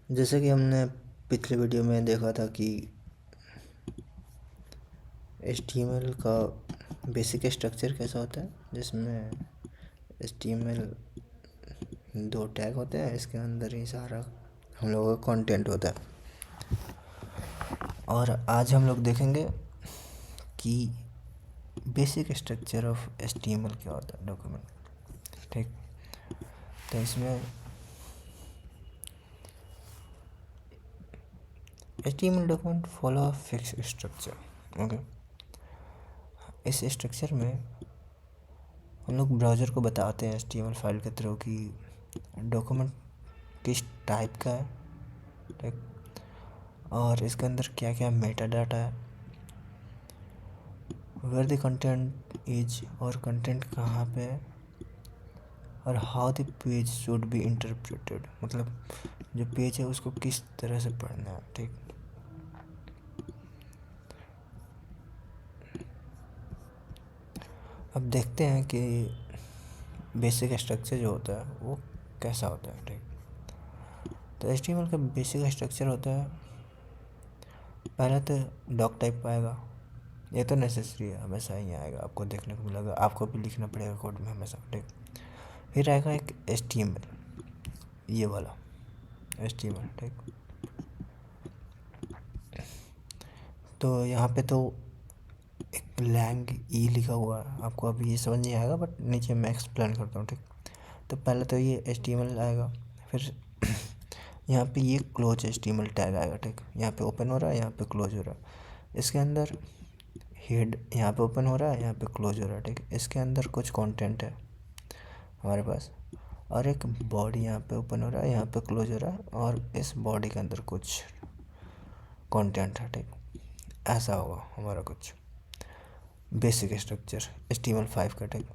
जैसे कि हमने पिछले वीडियो में देखा था कि HTML का बेसिक स्ट्रक्चर कैसा होता है, जिसमें HTML 2 टैग होते हैं, इसके अंदर ही सारा हम लोगों का कंटेंट होता है। और आज हम लोग देखेंगे कि बेसिक स्ट्रक्चर ऑफ HTML क्या होता है डॉक्यूमेंट। ठीक, तो इसमें HTML document follow a fix structure. Okay, इस स्ट्रक्चर में हम लोग ब्राउज़र को बताते हैं HTML फाइल के थ्रू कि डॉक्यूमेंट किस टाइप का है, ठीक, और इसके अंदर क्या क्या मेटा डाटा है, वेयर द कंटेंट इज, और कंटेंट कहाँ पे है, और how the page should be interpreted, मतलब जो पेज है उसको किस तरह से पढ़ना है। ठीक, अब देखते हैं कि बेसिक स्ट्रक्चर जो होता है वो कैसा होता है। ठीक, तो HTML का बेसिक स्ट्रक्चर होता है, पहले तो डॉक टाइप आएगा, ये तो नेसेसरी है, हमेशा ही आएगा, आपको देखने को मिलेगा, आपको भी लिखना पड़ेगा कोड में हमेशा। ठीक, फिर आएगा एक HTML, ये वाला HTML। ठीक, तो यहाँ पे तो एक लैंग ई लिखा हुआ है, आपको अभी ये समझ नहीं आएगा, बट नीचे मैं एक्सप्लेन करता हूँ। ठीक, तो पहले तो ये HTML आएगा, फिर यहाँ पे ये क्लोज HTML टैग आएगा। ठीक, यहाँ पे ओपन हो रहा है, यहाँ पे क्लोज हो रहा है, इसके अंदर हेड यहाँ पे ओपन हो रहा है, यहाँ पे क्लोज हो रहा है। ठीक, इसके अंदर कुछ कंटेंट है हमारे पास, और एक बॉडी यहाँ पे ओपन हो रहा है, यहाँ पे क्लोज हो रहा है, और इस बॉडी के अंदर कुछ कंटेंट है। ठीक, ऐसा होगा हमारा कुछ बेसिक स्ट्रक्चर HTML5 का। ठीक,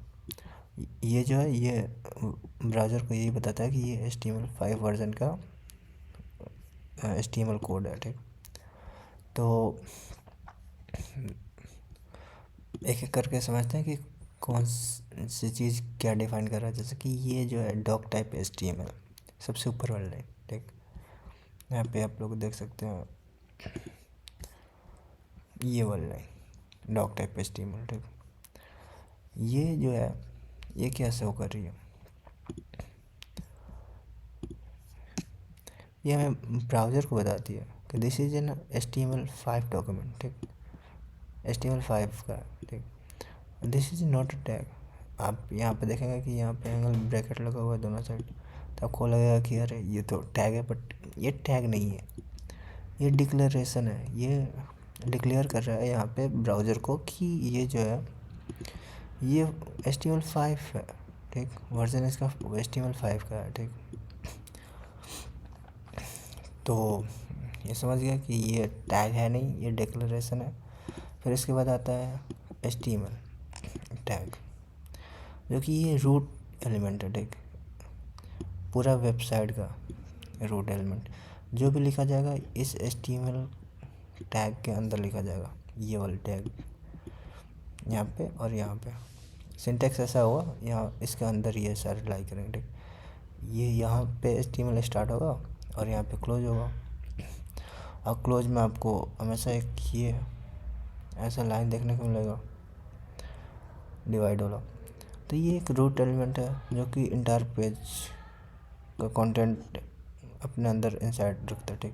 ये जो है ये ब्राउज़र को यही बताता है कि ये HTML5 वर्जन का HTML कोड है। ठीक, तो एक एक करके समझते हैं कि कौन सी चीज़ क्या डिफाइन कर रहा है। जैसे कि ये जो है डॉक टाइप HTML, सबसे ऊपर वाला लाइन। ठीक, यहाँ पे आप लोग देख सकते हैं ये वाला लाइन डॉक टाइप HTML। ठीक, ये जो है ये क्या शो कर रही है, ये हमें ब्राउज़र को बताती है कि this is an HTML5 document. ठीक, HTML5 का। ठीक, this is not a tag. आप यहाँ पे देखेंगे कि यहाँ पे एंगल ब्रैकेट लगा हुआ है दोनों साइड, तो आपको लगेगा कि अरे ये तो टैग है, बट ये टैग नहीं है, ये डिक्लेरेशन है। ये डिक्लेयर कर रहा है यहाँ पे ब्राउज़र को कि ये जो है ये HTML5 है। ठीक, वर्जन इसका HTML5 का है। ठीक, तो ये समझ गया कि ये टैग है नहीं, ये डिक्लेरेशन है। फिर इसके बाद आता है HTML टैग, जो कि ये रूट एलिमेंट है। ठीक, पूरा वेबसाइट का रूट एलिमेंट, जो भी लिखा जाएगा इस HTML टैग के अंदर लिखा जाएगा, ये वाला टैग यहाँ पे और यहाँ पे। सिंटेक्स ऐसा होगा, यहाँ इसके अंदर ये सारे लाई करेंगे। ठीक, ये यहाँ पे HTML स्टार्ट होगा और यहाँ पे क्लोज होगा, और क्लोज में आपको हमेशा एक ये ऐसा लाइन देखने को मिलेगा डिवाइड वाला। तो ये एक रूट एलिमेंट है जो कि इंटायर पेज का कंटेंट अपने अंदर इनसाइड रखता है। ठीक,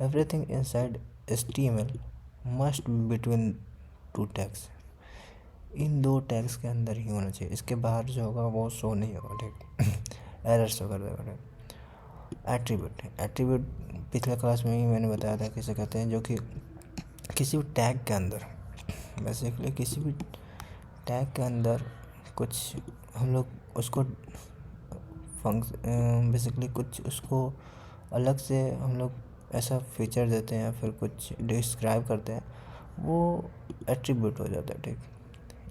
everything inside HTML must between two tags, इन दो टैग्स के अंदर ही होना चाहिए, इसके बाहर जो होगा वो शो नहीं होगा। ठीक, एरर शो कर देगा। ठीक, एट्रीब्यूट पिछले क्लास में ही मैंने बताया था किसे कहते हैं, जो कि किसी भी टैग के अंदर, बेसिकली किसी भी टैग के अंदर कुछ हम लोग उसको बेसिकली कुछ उसको अलग से हम लोग ऐसा फीचर देते हैं, फिर कुछ डिस्क्राइब करते हैं, वो एट्रीब्यूट हो जाता है। ठीक,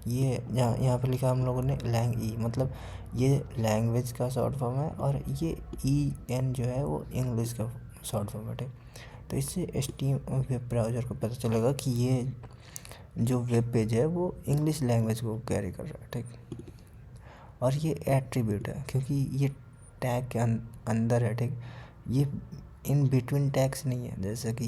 ये यहाँ पे लिखा हम लोगों ने लैंग ई, मतलब ये लैंग्वेज का शॉर्ट फॉर्म है, और ये EN जो है वो इंग्लिश का शॉर्ट फॉर्म है। ठीक, तो इससे वेब ब्राउज़र को पता चलेगा कि ये जो वेब पेज है वो इंग्लिश लैंग्वेज को कैरी कर रहा है। ठीक, और ये एट्रीब्यूट है क्योंकि ये टैग के अंदर है। ठीक, ये इन बिटवीन टैग्स नहीं है, जैसे कि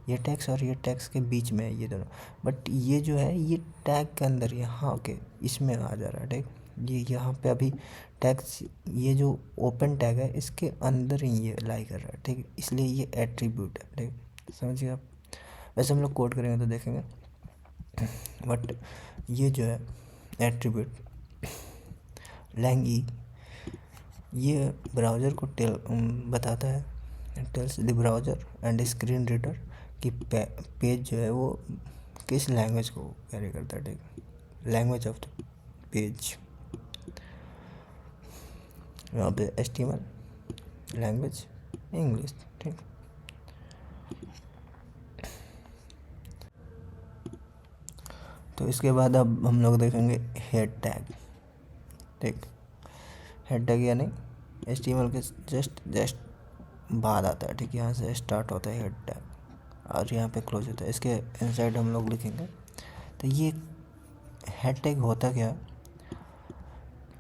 ये टैग्स और ये टैग्स के बीच में है ये दोनों, बट ये जो है ये टैग के अंदर यहाँ ओके इसमें आ जा रहा है। ठीक, ये यहाँ पे अभी टैग्स, ये जो ओपन टैग है इसके अंदर ही ये लाई कर रहा है। ठीक, इसलिए ये एट्रीब्यूट है। ठीक, समझिए आप। वैसे हम लोग कोड करेंगे तो देखेंगे, बट ये जो है एट्रीब्यूट लैंगी, ये ब्राउज़र को बताता है, tells the browser and screen reader कि पेज जो है वो किस लैंग्वेज को कैरी करता है। ठीक, लैंग्वेज ऑफ द पेज, यहाँ पे HTML लैंग्वेज इंग्लिश। ठीक, तो इसके बाद अब हम लोग देखेंगे हेड टैग। ठीक, हेड टैग यानी HTML के जस्ट बाद आता है। ठीक, यहाँ से स्टार्ट होता है हेड टैग और यहाँ पे क्लोज होता है। इसके इनसाइड हम लोग लिखेंगे तो ये हेड टैग होता क्या,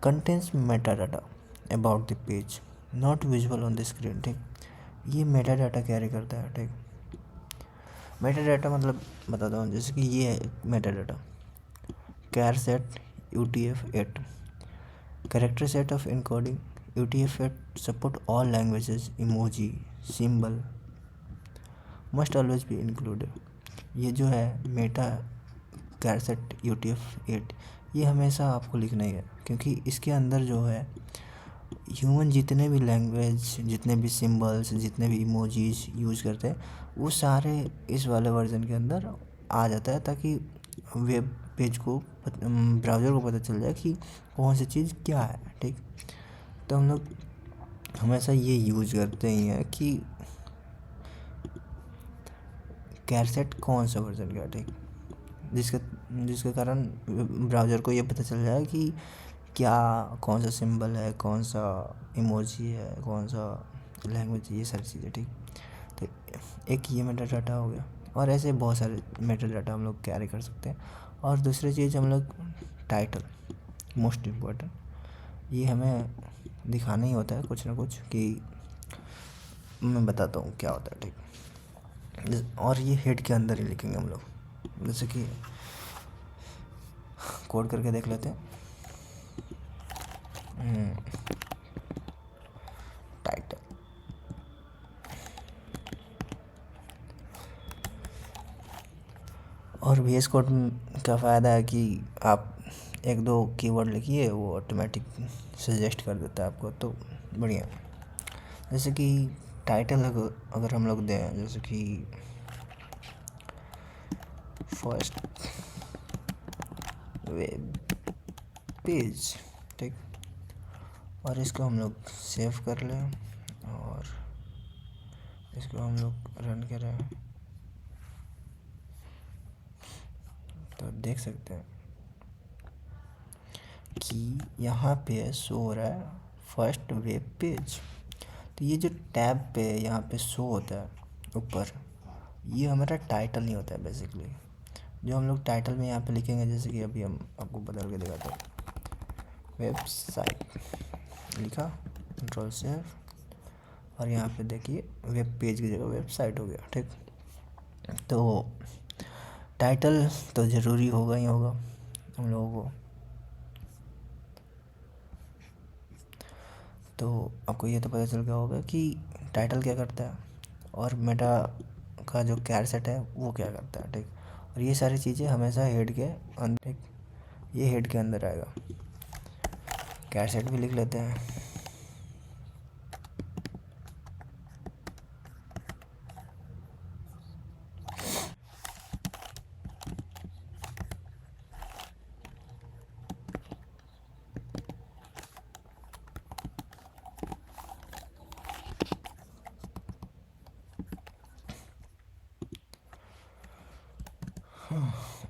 contains Meta data about the page not visual on the screen. ठीक, ये मेटा डाटा कैरी करता है। ठीक, मेटा डाटा मतलब बताता हूँ, जैसे कि ये है Meta data, char set UTF-8 character set of encoding, UTF-8 support all languages, emoji symbol must always be included। ये जो है मेटा कैरसेट UTF-8 ये हमेशा आपको लिखना ही है, क्योंकि इसके अंदर जो है ह्यूमन जितने भी लैंग्वेज, जितने भी सिम्बल्स, जितने भी इमोजीज यूज़ करते हैं वो सारे इस वाले वर्जन के अंदर आ जाता है, ताकि वेब पेज को ब्राउज़र को पता चल जाए कि कौन सी चीज़ क्या है। ठीक, तो हम लोग हमेशा ये यूज़ करते ही हैं कि कैरसेट कौन सा वर्जन का। ठीक, जिसके कारण ब्राउज़र को ये पता चल जाए कि क्या कौन सा सिंबल है, कौन सा इमोजी है, कौन सा लैंग्वेज, ये सारी चीज़ें। ठीक, तो एक ये मेटा डाटा हो गया, और ऐसे बहुत सारे मेटा डाटा हम लोग कैरी कर सकते हैं। और दूसरी चीज़ हम लोग टाइटल, मोस्ट इम्पोर्टेंट, ये हमें दिखाना ही होता है कुछ ना कुछ, कि मैं बताता हूँ क्या होता है। ठीक, और ये हेड के अंदर ही लिखेंगे हम लोग, जैसे कि कोड करके देख लेते हैं। टाइटल, और VS कोड का फ़ायदा है कि आप एक दो कीवर्ड लिखिए वो ऑटोमेटिक सजेस्ट कर देता है आपको, तो बढ़िया। जैसे कि टाइटल अगर हम लोग दें, जैसे कि फर्स्ट वेब पेज। ठीक, और इसको हम लोग सेव कर लें और इसको हम लोग रन करें तो देख सकते हैं कि यहाँ पे शो हो रहा है फर्स्ट वेब पेज। तो ये जो टैब पे यहाँ पे शो होता है ऊपर, ये हमारा टाइटल नहीं होता है बेसिकली। जो हम लोग टाइटल में यहाँ पे लिखेंगे, जैसे कि अभी हम आपको बदल के दिखाते हैं, वेबसाइट लिखा, कंट्रोल सेव, और यहाँ पे देखिए वेब पेज की जगह वेबसाइट हो गया। ठीक, तो टाइटल तो ज़रूरी होगा ही होगा हम लोगों को। तो आपको ये तो पता चल गया होगा कि टाइटल क्या करता है और मेटा का जो कैरसेट है वो क्या करता है। ठीक, और ये सारी चीज़ें हमेशा हेड के अंदर, ठीक, ये हेड के अंदर आएगा। कैरसेट भी लिख लेते हैं।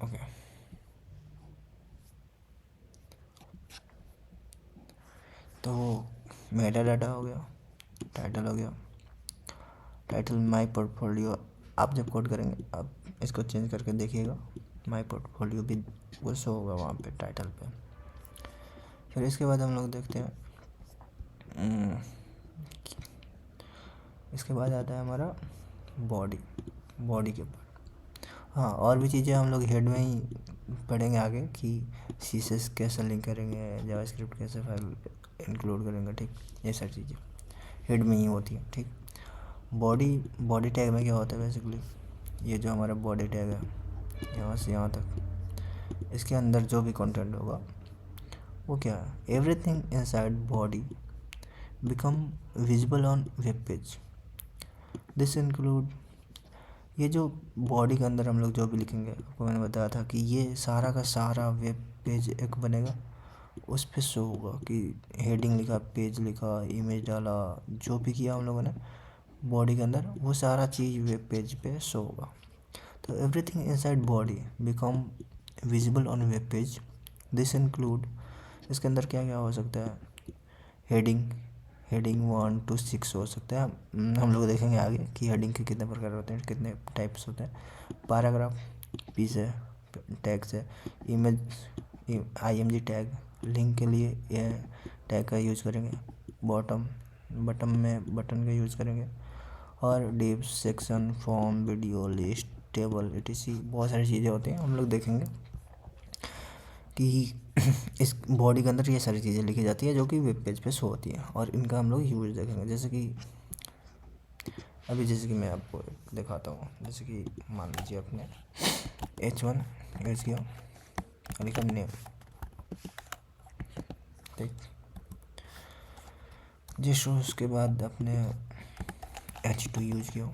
ओके, तो मेटा डाटा हो गया, टाइटल हो गया। टाइटल माय पोर्टफोलियो, आप जब कोड करेंगे आप इसको चेंज करके देखिएगा, माय पोर्टफोलियो भी वो शो होगा वहाँ पे टाइटल पे। फिर इसके बाद हम लोग देखते हैं इसके बाद आता है हमारा बॉडी के ऊपर। हाँ, और भी चीज़ें हम लोग हेड में ही पढ़ेंगे आगे कि सीएसएस कैसे लिंक करेंगे, जावास्क्रिप्ट कैसे फाइल इंक्लूड करेंगे, ठीक। ये सारी चीज़ें हेड में ही होती है, ठीक। बॉडी टैग में क्या होता है बेसिकली, ये जो हमारा बॉडी टैग है यहाँ से यहाँ तक, इसके अंदर जो भी कंटेंट होगा वो क्या है, everything inside body become visible on web page. This include, ये जो बॉडी के अंदर हम लोग जो भी लिखेंगे, आपको मैंने बताया था कि ये सारा का सारा वेब पेज एक बनेगा, उस पर शो होगा कि हेडिंग लिखा, पेज लिखा, इमेज डाला, जो भी किया हम लोगों ने बॉडी के अंदर, वो सारा चीज़ वेब पेज पे शो होगा। तो everything inside body become visible on web page. This include, इसके अंदर क्या क्या हो सकता है, हेडिंग 1 to 6 हो सकता है। हम लोग देखेंगे आगे कि हेडिंग के कितने प्रकार होते हैं, कितने टाइप्स होते हैं। पैराग्राफ, पीस है, टैग्स है, इमेज, IMG टैग, लिंक के लिए ये टैग का यूज़ करेंगे। बटन में बटन का यूज़ करेंगे। और div, section, form, video, list, table, etc बहुत सारी चीज़ें होती हैं। हम लोग देखेंगे कि इस बॉडी के अंदर ये सारी चीज़ें लिखी जाती है जो कि वेब पेज पे शो होती हैं, और इनका हम लोग यूज़ देखेंगे। जैसे कि अभी जैसे कि मैं आपको दिखाता हूँ, जैसे कि मान लीजिए अपने H1 यूज़ किया, लिखा नेम, ठीक। जिस उसके बाद अपने H2 यूज़ किया,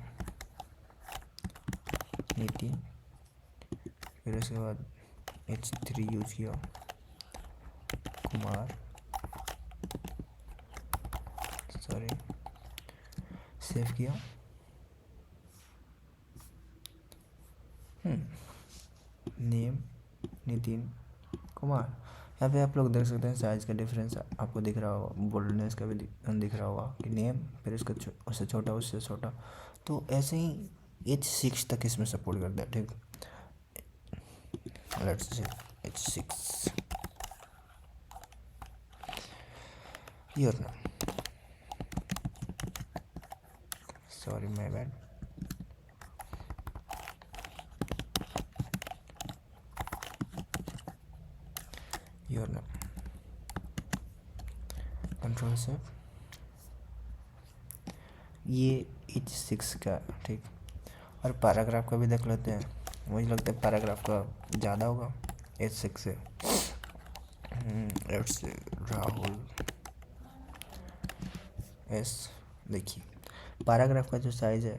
नितिन। फिर उसके बाद H3 यूज़ किया, कुमार, सॉरी, सेव किया। नेम, नितिन, कुमार। यहाँ पे आप लोग देख सकते हैं साइज़ का डिफरेंस आपको दिख रहा होगा, बोल्डनेस का भी दिख रहा होगा कि नेम, फिर इसका उससे छोटा, उससे छोटा। तो ऐसे ही H6 तक इसमें सपोर्ट करता है, ठीक। Let's say H6 your name, sorry my bad, your name, control से ये H6 का, ठीक। और पैराग्राफ का भी देख लेते हैं। मुझे लगता है पैराग्राफ का ज़्यादा होगा H6 से। Let's say Rahul S। देखिए पैराग्राफ का जो साइज़ है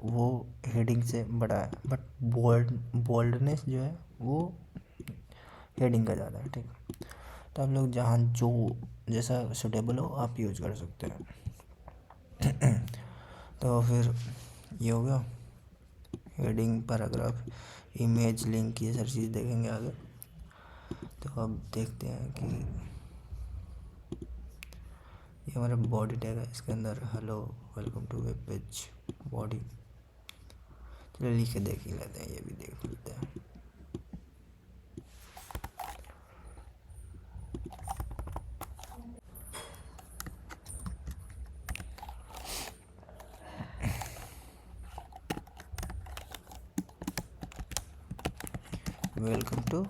वो हेडिंग से बड़ा है, बट बोल्डनेस जो है वो हेडिंग का ज़्यादा है, ठीक। तो आप लोग जहाँ जो जैसा सूटेबल हो आप यूज़ कर सकते हैं। तो फिर ये हो गया हेडिंग, पैराग्राफ, इमेज, लिंक, ये सारी चीज़ देखेंगे आगे। तो अब देखते हैं कि ये हमारा बॉडी टैग है, इसके अंदर hello welcome to web page body. चलो लिख के देख ही लेते हैं, ये भी देख लेते हैं। Welcome to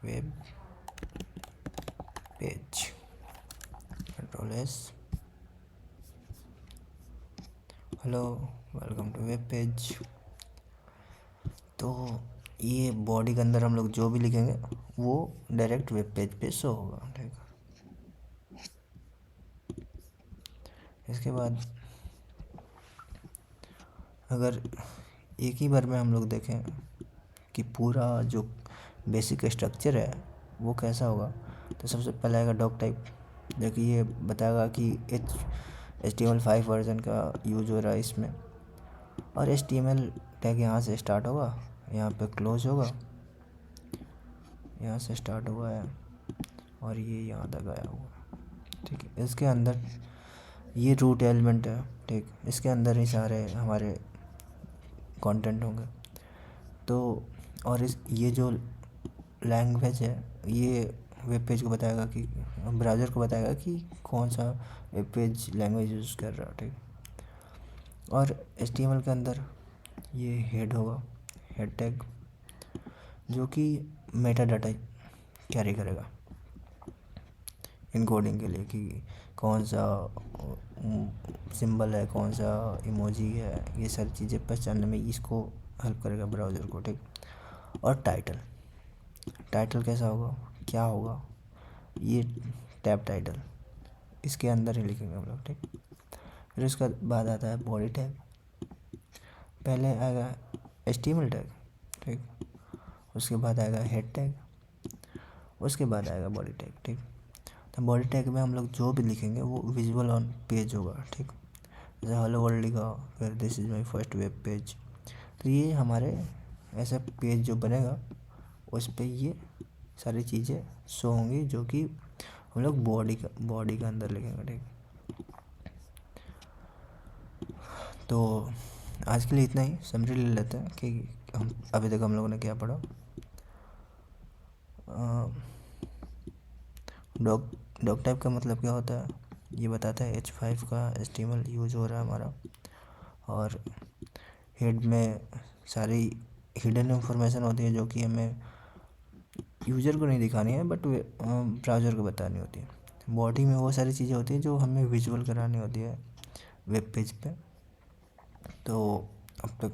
web page, control S, hello welcome to web page. तो ये बॉडी के अंदर हम लोग जो भी लिखेंगे वो डायरेक्ट वेब पेज पे शो होगा, ठीक। इसके बाद अगर एक ही बार में हम लोग देखें कि पूरा जो बेसिक स्ट्रक्चर है वो कैसा होगा, तो सबसे पहले आएगा डॉक टाइप, जो कि ये बताएगा कि HTML5 वर्जन का यूज हो रहा है इसमें। और HTML टैग यहाँ से स्टार्ट होगा, यहाँ पे क्लोज होगा, यहाँ से स्टार्ट हुआ है और ये यहाँ तक आया हुआ, ठीक है। इसके अंदर ये रूट एलिमेंट है, ठीक। इसके अंदर ही सारे हमारे कंटेंट होंगे। तो और ये जो लैंग्वेज है ये वेब पेज को बताएगा कि ब्राउज़र को बताएगा कि कौन सा वेब पेज लैंग्वेज यूज़ कर रहा है, ठीक। और HTML के अंदर ये हेड होगा, हेड टैग, जो कि मेटा डाटा कैरी करेगा इनकोडिंग के लिए कि कौन सा सिंबल है, कौन सा इमोजी है, ये सारी चीज़ें पहचानने में इसको हेल्प करेगा ब्राउज़र को, ठीक। और टाइटल, टाइटल कैसा होगा, क्या होगा, ये टैब टाइटल इसके अंदर ही लिखेंगे हम लोग, ठीक। फिर उसके बाद आता है बॉडी टैग। पहले आएगा HTML टैग, ठीक। उसके बाद आएगा हेड टैग, उसके बाद आएगा बॉडी टैग, ठीक। तो बॉडी टैग में हम लोग जो भी लिखेंगे वो विजुअल ऑन पेज होगा, ठीक। जैसे हेलो वर्ल्ड लिखा, फिर this is my first web page, तो ये हमारे ऐसा पेज जो बनेगा उस पर ये सारी चीज़ें शो होंगी जो कि हम लोग बॉडी का अंदर लिखेंगे, ठीक। तो आज के लिए इतना ही, समरी ले लेते हैं कि हम अभी तक हम लोगों ने क्या पढ़ा। डॉग टाइप का मतलब क्या होता है, ये बताता है H5 का HTML यूज़ हो रहा है हमारा, और हेड में सारी हिडन इंफॉर्मेशन होती है जो कि हमें यूज़र को नहीं दिखानी है बट ब्राउज़र को बतानी होती है। बॉडी में वो सारी चीज़ें होती हैं जो हमें विजुअल करानी होती है वेब पेज पे। तो अब तक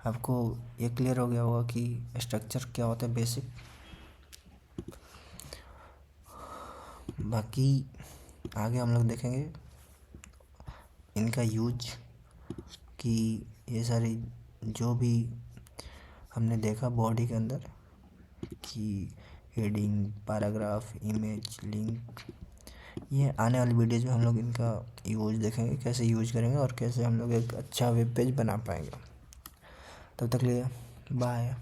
आपको ये क्लियर हो गया होगा कि स्ट्रक्चर क्या होता है, बेसिक। बाकी आगे हम लोग देखेंगे इनका यूज, कि ये सारी जो भी हमने देखा बॉडी के अंदर कि हेडिंग, पैराग्राफ, इमेज, लिंक, ये आने वाली वीडियोज़ में हम लोग इनका यूज देखेंगे, कैसे यूज करेंगे और कैसे हम लोग एक अच्छा वेब पेज बना पाएंगे। तब तक लिए बाय।